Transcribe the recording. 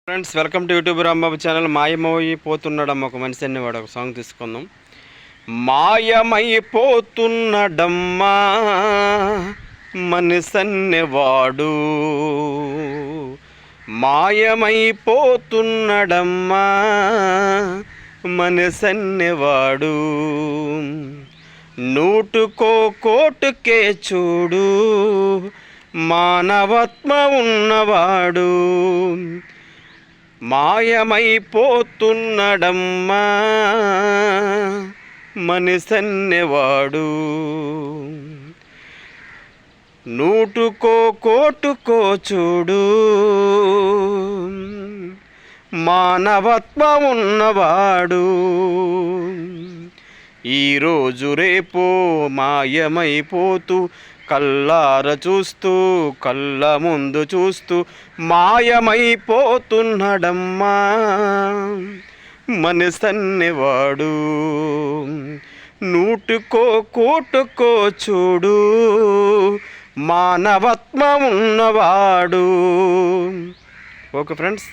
Friends, welcome to YouTube Rambabu channel. మాయమైపోతున్నాడమ్మ ఒక మనిషి అనేవాడు ఒక సాంగ్ తీసుకుందాం. మాయమైపోతున్నాడమ్మా మనిషన్నెవాడు, మాయమైపోతున్నాడమ్మా మనిషన్నెవాడు, నూటుకో కోటుకే చూడు మానవత్మ ఉన్నవాడు, మాయమైపోతున్నాడమ్మా మనిషన్నెవాడు, నూటుకో కోటుకో చూడు మానవత్వ ఉన్నవాడు, ఈరోజు రేపో మాయమైపోతూ కళ్ళార చూస్తూ కళ్ళ ముందు చూస్తూ మాయమైపోతున్నాడమ్మా మనిషన్నెవాడు, నూటుకో కోటుకో చూడు మానవత్వ ఉన్నవాడు. Okay friends.